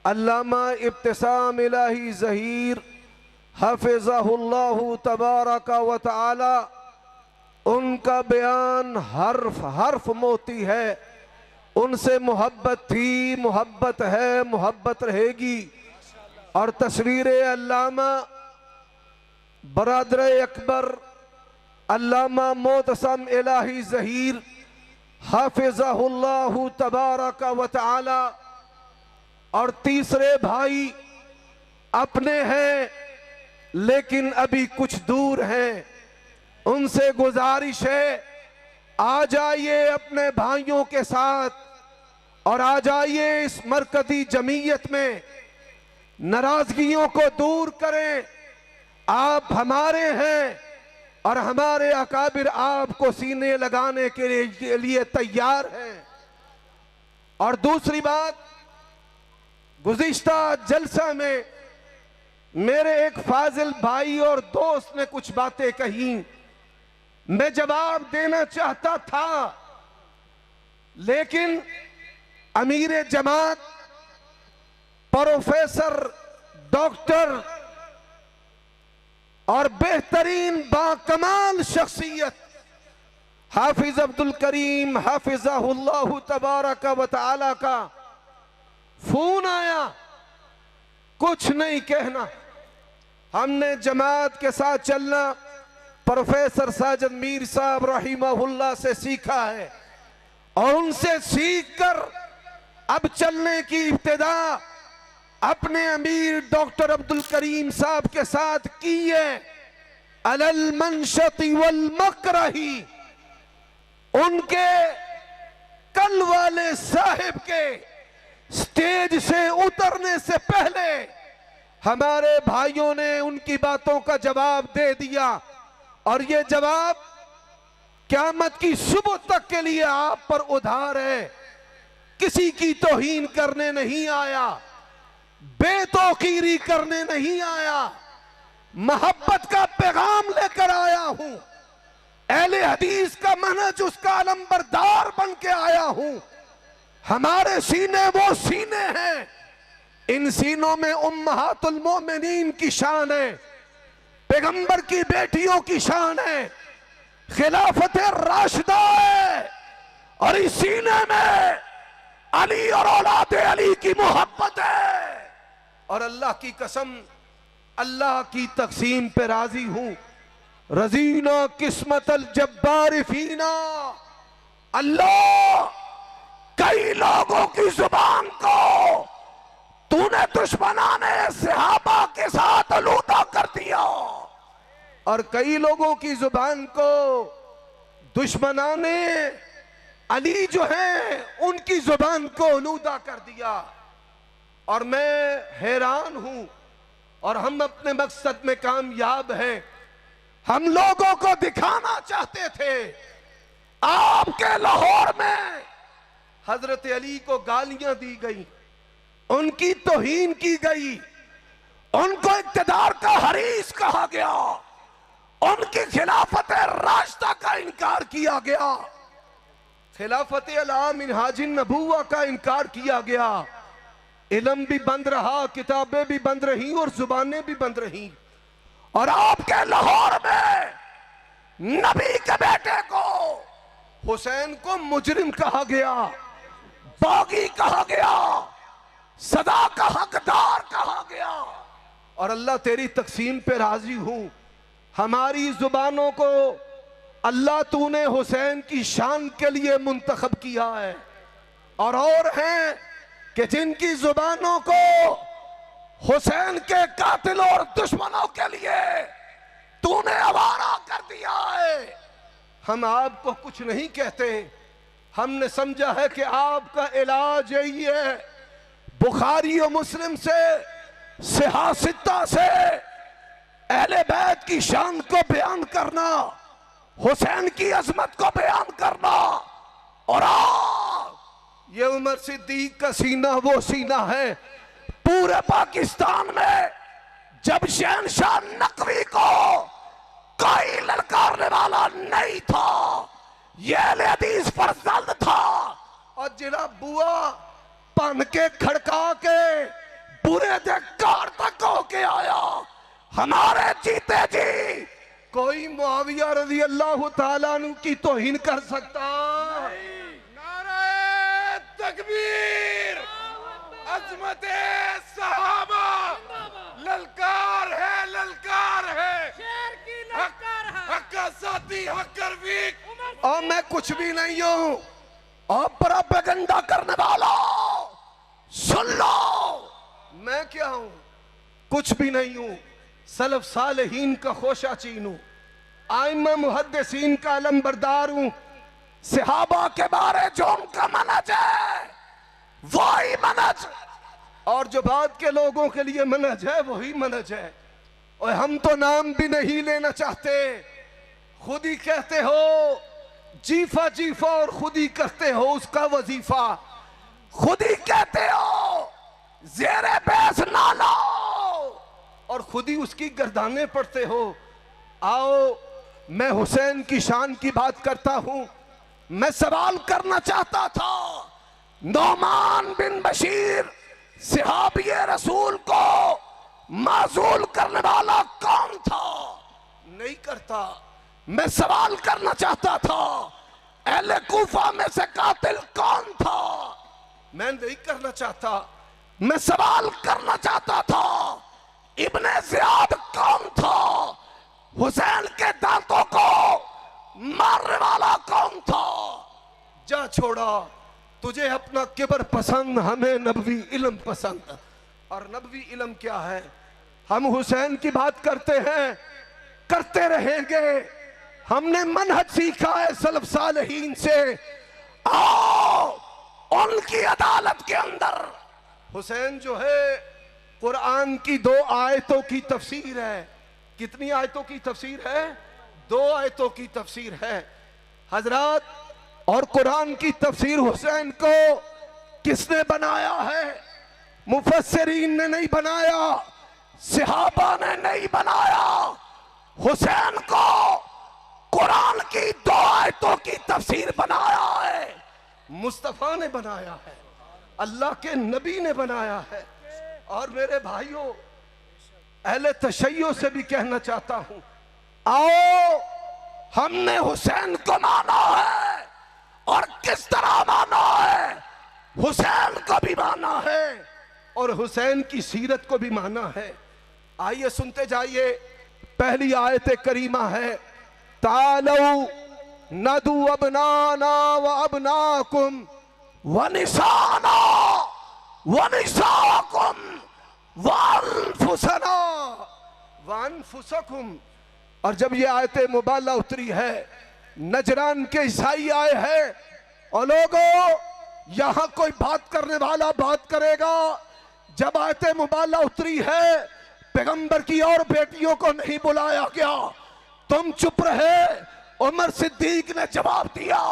अल्लामा इब्तिसाम इलाही ज़हीर हफ़िज़हुल्लाहु तबारका व तआला, उनका बयान हर्फ हर्फ मोती है। उनसे मोहब्बत थी, मोहब्बत है, मोहब्बत रहेगी। और तशरीर अल्लामा बरादर अकबर अल्लामा मोतसम इलाही ज़हीर हाफिज़हुल्लाहु तबारका व तआला, और तीसरे भाई अपने हैं लेकिन अभी कुछ दूर हैं, उनसे गुजारिश है आ जाइए अपने भाइयों के साथ और आ जाइए इस मरकजी जमीयत में, नाराजगियों को दूर करें। आप हमारे हैं और हमारे अकाबिर आपको सीने लगाने के लिए तैयार हैं। और दूसरी बात, गुज़िश्ता जलसा में मेरे एक फाजिल भाई और दोस्त ने कुछ बातें कही, मैं जवाब देना चाहता था, लेकिन अमीर जमात प्रोफेसर डॉक्टर और बेहतरीन बाकमाल शख्सियत हाफिज अब्दुल करीम हाफिज़हुल्लाहु तबारका व तआला का फोन आया। कुछ नहीं कहना, हमने जमात के साथ चलना प्रोफेसर साजिद मीर साहब रहीमहुल्लाह से सीखा है और उनसे सीखकर अब चलने की इब्तिदा अपने अमीर डॉक्टर अब्दुल करीम साहब के साथ की है। अलल मनशती वल मकरही, उनके कल वाले साहिब के स्टेज से उतरने से पहले हमारे भाइयों ने उनकी बातों का जवाब दे दिया, और ये जवाब क़यामत की सुबह तक के लिए आप पर उधार है। किसी की तौहीन करने नहीं आया, बेतौकीरी करने नहीं आया, मोहब्बत का पैगाम लेकर आया हूं। अहले हदीस का मनहज उसका अलंबरदार बन के आया हूं। हमारे सीने वो सीने हैं, इन सीनों में उम्महातुल मोमिनीन की शान है, पैगंबर की बेटियों की शान है, खिलाफत राशिदा है, और इस सीने में अली और औलाद अली की मोहब्बत है। और अल्लाह की कसम, अल्लाह की तकसीम पे राजी हूं। रजीना किस्मत अल जब्बार फीना, अल्लाह कई लोगों की जुबान को तूने दुश्मनाने सहाबा के साथ आलूदा कर दिया, और कई लोगों की जुबान को दुश्मनाने अली जो हैं उनकी जुबान को आलूदा कर दिया। और मैं हैरान हूं, और हम अपने मकसद में कामयाब हैं। हम लोगों को दिखाना चाहते थे आपके लाहौर में हजरत अली को गालियां दी गई, उनकी तौहीन की गई, उनको इक़्तिदार का हरीस कहा गया, उनकी खिलाफत राशिदा का इनकार किया गया, खिलाफत अला मिनहाजिन नबुव्वा का इनकार किया गया। इल्म भी बंद रहा, किताबें भी बंद रही और जुबानें भी बंद रही। और आपके लाहौर में नबी के बेटे को, हुसैन को मुजरिम कहा गया, बागी कहा गया, सदा का हकदार कहा गया। और अल्लाह तेरी तकसीम पे राजी हूं। हमारी जुबानों को अल्लाह तूने हुसैन की शान के लिए मुंतखब किया है, और हैं कि जिनकी जुबानों को हुसैन के कातिलों और दुश्मनों के लिए तूने आवारा कर दिया है। हम आपको कुछ नहीं कहते, हमने समझा है कि आपका इलाज यही है, बुखारी और मुस्लिम से, सियासता से अहले बैत की शान को बयान करना, हुसैन की अजमत को बयान करना। और ये उमर सिद्दीक का सीना वो सीना है पूरे पाकिस्तान में जब शहनशाह नकवी को कोई ललकारने वाला नहीं था, ये अहले हदीस फर्जंद था। और जिला बुआ पन के खड़का के पूरे धिक्कार तक होके आया हमारे जीते जी। कोई मुआविया रज़ी अल्लाह ताला अन्हु की तौहीन कर सकता? नारे तकबीर, अज़मते सहाबा, ललकार है, ललकार है, शेर की ललकार है। हक्का साथी, हक्कर वीक। और मैं कुछ भी नहीं हूं, और प्रोपेगेंडा करने वाला सुन लो, मैं क्या हूं? कुछ भी नहीं हूं। सलफ सालेहीन का खोशाचीन हूं, आइम्मा मुहद्दिसीन का अलमबरदार हूं। सहाबा के बारे जो उनका मनहज है वही मनहज, और जो बाद के लोगों के लिए मनहज है वही मनहज है। और हम तो नाम भी नहीं लेना चाहते, खुद ही कहते हो जीफा जीफा और खुद ही करते हो उसका वजीफा। खुद ही कहते हो ज़ेरे बैस ना लाओ और खुद ही उसकी गर्दानें पढ़ते हो। आओ मैं हुसैन की शान की बात करता हूं। मैं सवाल करना चाहता था, नौमान बिन बशीर सहाबी रसूल को माजूल करने वाला कौन था? नहीं करता। मैं सवाल करना चाहता था, अहले कूफा में से कातिल कौन था? मैं नहीं करना चाहता। मैं सवाल करना चाहता था, इब्ने ज़ियाद कौन था? हुसैन के दांतों को मारने वाला कौन था? जा छोड़ा, तुझे अपना किबर पसंद, हमें नबवी इल्म पसंद। और नबवी इल्म क्या है? हम हुसैन की बात करते हैं, करते रहेंगे। हमने मनहज सीखा है सलफ सालेहीन से। आओ उनकी अदालत के अंदर हुसैन जो है, कुरान की 2 आयतों की तफसीर है। कितनी आयतों की तफसीर है? 2 आयतों की तफसीर है हजरात। और कुरान की तफसीर हुसैन को किसने बनाया है? मुफस्सिरीन ने नहीं बनाया, सहाबा ने नहीं बनाया। हुसैन को कुरान की 2 आयतों की तफसीर बनाया है, मुस्तफा ने बनाया है, अल्लाह के नबी ने बनाया है। और मेरे भाइयों, अहले तशय्यो से भी कहना चाहता हूं, आओ हमने हुसैन को माना है, और किस तरह माना है? हुसैन को भी माना है और हुसैन की सीरत को भी माना है। आइए सुनते जाइए। पहली आयत करीमा है, तालौ नदू अबनाना व अबनाकुम व निसाना व निसाकुम व अनफुसना व अनफुसकुम। और जब ये आयत मुबाला उतरी है, नजरान के ईसाई आए हैं, और लोगों यहां कोई बात करने वाला बात करेगा। जब आयत मुबाला उतरी है, पैगंबर की और बेटियों को नहीं बुलाया गया, तुम चुप रहे। उमर सिद्दीक ने जवाब दिया,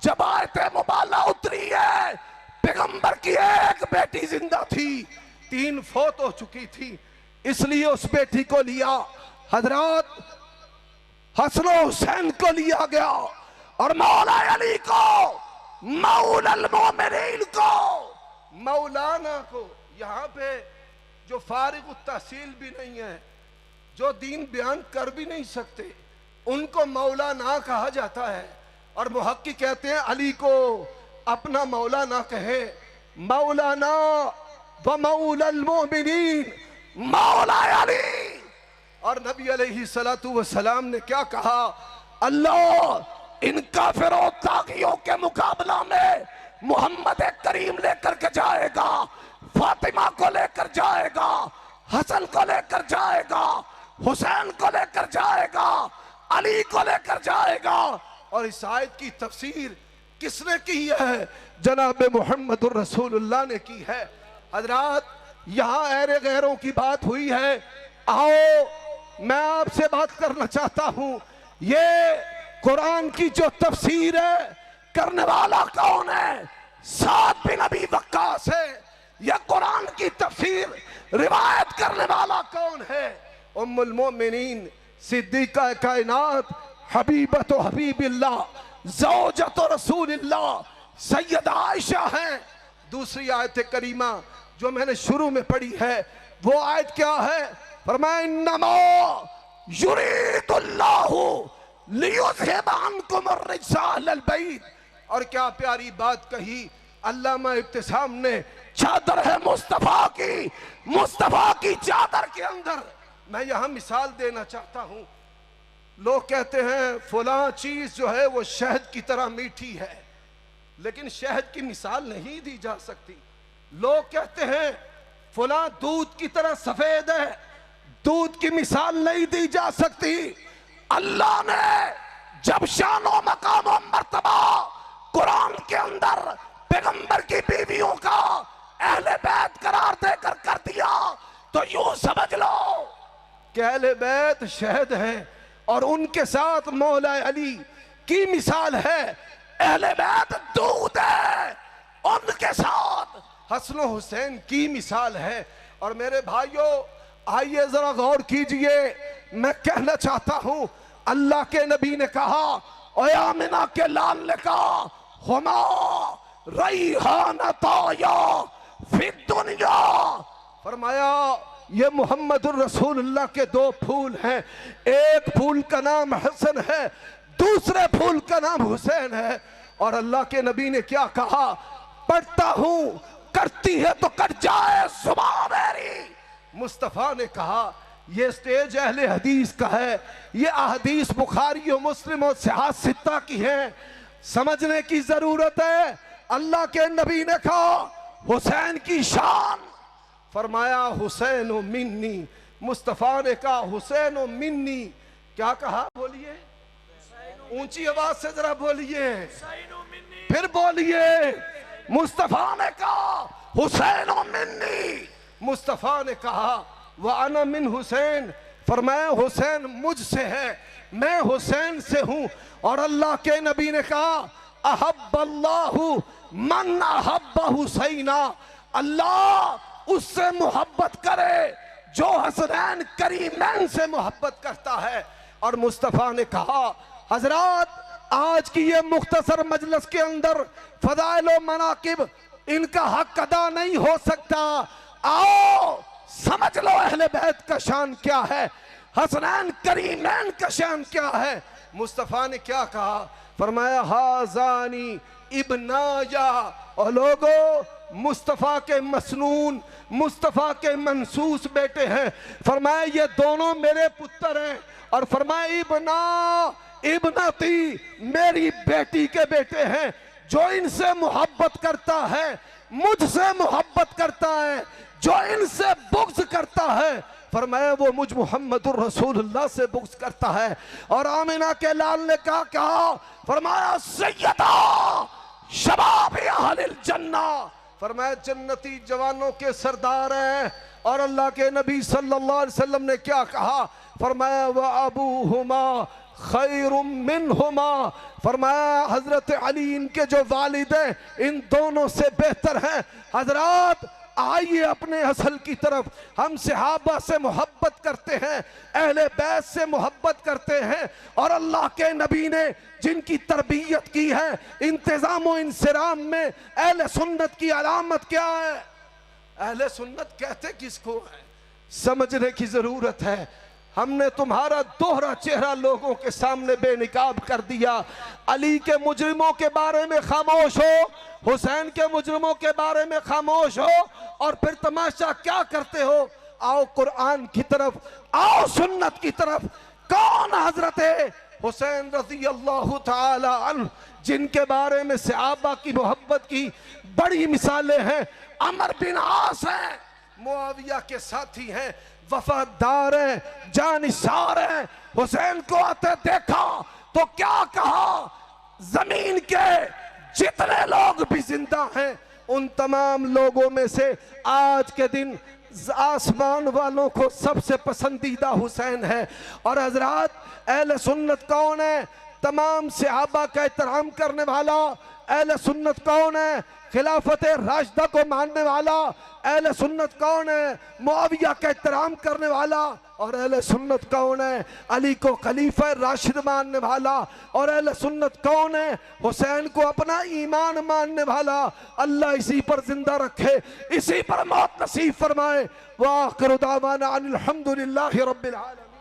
जब आयत मुबाला उतरी है, पैगंबर की एक बेटी जिंदा थी, 3 फौत हो चुकी थी, इसलिए उस बेटी को लिया। हजरत हसन हुसैन को लिया गया, और मौला अली को, मौलल मोमिनीन को, मौलाना को, यहाँ पे जो फारिग तहसील भी नहीं है, जो दीन बयान कर भी नहीं सकते, उनको मौलाना कहा जाता है। और मुहक्की कहते हैं अली को अपना मौलाना कहे, मौलाना व मौलल मोमिनीन, मौला अली। और नबी अलैहिस्सलातु वस्सलाम ने क्या कहा? अल्लाह इन काफिरों तागियों के मुकाबला में मोहम्मद करीम लेकर के जाएगा, फातिमा को लेकर जाएगा, हसन को लेकर जाएगा, हुसैन को लेकर जाएगा, अली को लेकर जाएगा। और इस आयत की तफसीर किसने की है? जनाब मुहम्मदुर रसूलुल्लाह ने की है। हजरात, यहाँ ऐरे गैरों की बात हुई है। आओ मैं आपसे बात करना चाहता हूं, ये कुरान की जो तफसीर है करने वाला कौन है? साद बिन अबी वक्कास है। यह कुरान की तफसीर रिवायत करने वाला कौन है? उम्मुल मोमिनीन सिद्दीका कायनात हबीबत हबीबिल्लाह ज़ौजत रसूलिल्लाह सैयदा आयशा हैं। दूसरी आयत करीमा जो मैंने शुरू में पढ़ी है वो आयत क्या है? फरमाया इन्नमा युरीदुल्लाहु लियुज़हिबा अन्कुम अर्रिज्सा अहलल बैत। और क्या प्यारी बात कही अल्लामा इब्तिसाम ने, चादर है मुस्तफा की चादर के अंदर। मैं यहां मिसाल देना चाहता हूं। लोग कहते हैं फलां चीज जो है वो शहद की तरह मीठी है, लेकिन शहद की मिसाल नहीं दी जा सकती। लोग कहते हैं फलां दूध की तरह सफेद है, दूध की मिसाल नहीं दी जा सकती। अल्लाह ने जब शानो मकाम और मर्तबा कुरान के अंदर पैगंबर की बीवियों का अहले बैत करार देकर कर दिया, तो यूं समझ लो कि अहले बैत शहद है और उनके साथ मौला अली की मिसाल है। अहले बैत दूध है, उनके साथ हसन हुसैन की मिसाल है। और मेरे भाइयों आइए जरा गौर कीजिए, मैं कहना चाहता हूं अल्लाह के नबी ने कहा और आमिना के लाल ने कहा हुमा रैहानताया फिद दुनिया। फरमाया ये मुहम्मदुर रसूलुल्लाह के दो फूल हैं, एक फूल का नाम हसन है, दूसरे फूल का नाम हुसैन है। और अल्लाह के नबी ने क्या कहा? पढ़ता हूं, करती है तो कट जाए जुबान मेरी। मुस्तफ़ा ने कहा ये स्टेज अहले हदीस का है, ये अहदीस बुखारी और मुस्लिम और सिहाह सित्ता की है, समझने की जरूरत है। अल्लाह के नबी ने कहा हुसैन की शान, फरमाया हुसैन मिन्नी। मुस्तफ़ा ने कहा हुसैन मिन्नी। क्या कहा? बोलिए, ऊंची आवाज से जरा बोलिए, फिर बोलिए। मुस्तफ़ा ने कहा हुसैन मिन्नी। मुस्तफ़ा ने कहा व अना मिन हुसैन, फरमाया हुसैन मुझसे है, मैं हुसैन से हूं। और अल्लाह के नबी ने कहा अहब्बल्लाहु मन अहब्ब हुसैना, अल्लाह उससे मोहब्बत करे जो हसनैन करीमैन से मोहब्बत करता है। और मुस्तफ़ा ने कहा हजरात आज की ये मुख्तसर मजलिस के अंदर फदाइल व मनाकिब इनका हक अदा नहीं हो सकता। आओ समझ लो अहले बैत का शान क्या है, हसनैन करीमैन का शान क्या है। मुस्तफ़ा ने क्या कहा? फरमाया हाजानी इब्नाया। और लोगो मुस्तफ़ा के मसनून, मुस्तफ़ा के मनसूस बेटे हैं। फरमाया ये दोनों मेरे पुत्र हैं। और फरमाया इब्ना इब्नती, मेरी बेटी के बेटे हैं। जो इनसे मोहब्बत करता है मुझसे मोहब्बत करता है, जो इनसे बुग़्ज़ करता है फरमाया वो मुझ मुहम्मदुर रसूलुल्लाह से बुग़्ज़ करता है। और आमिना के लाल ने कहा फरमाया सैयदा शबाब अहलिल जन्ना, फरमाया जन्नती जवानों के सरदार हैं। और अल्लाह के नबी सल्लल्लाहु अलैहि वसल्लम ने क्या कहा? फरमाया व अबूहुमा खैरुम मिनहुमा, फरमाया हजरत अली इनके जो वालिद हैं इन दोनों से बेहतर हैं। हजरात आइए अपने असल की तरफ, हम सहाबा से मोहब्बत करते हैं, अहले बैत से मोहब्बत करते हैं। और अल्लाह के नबी ने जिनकी तरबियत की है इंतजाम व इंसराम में, अहले सुन्नत की अलामत क्या है? अहले सुन्नत कहते किसको है समझने की जरूरत है। हमने तुम्हारा दोहरा चेहरा लोगों के सामने बेनिकाब कर दिया। अली के मुजरिमों के बारे में खामोश हो, हुसैन के मुजरिमों के बारे में खामोश हो, और फिर तमाशा क्या करते हो? आओ कुरान की तरफ, आओ सुन्नत की तरफ। कौन हजरत हुसैन रज़ी अल्लाह ताला अन्हु जिनके बारे में सहाबा की मोहब्बत की बड़ी मिसालें हैं? अमर बिन आस हैं, मुआविया के साथी हैं, वफादार हैं, जानिसार हैं। हुसैन को आते देखा तो क्या कहा? जमीन के जितने लोग भी जिंदा हैं उन तमाम लोगों में से आज के दिन आसमान वालों को सबसे पसंदीदा हुसैन है। और हजरात अहले सुन्नत कौन है? तमाम सहाबा का एहतराम करने वाला। अहले सुन्नत कौन है? खिलाफत राशिदा को मानने वाला। अहले सुन्नत कौन है? मुआविया का एहतराम करने वाला। और अहले सुन्नत कौन है? अली को खलीफा राशिद मानने वाला। और अहले सुन्नत कौन है? हुसैन को अपना ईमान मानने वाला। अल्लाह इसी पर जिंदा रखे, इसी पर मौत नसीब फरमाए। वाखिर दावाना अनिल हम्दुलिल्लाहि रब्बिल आलमीन।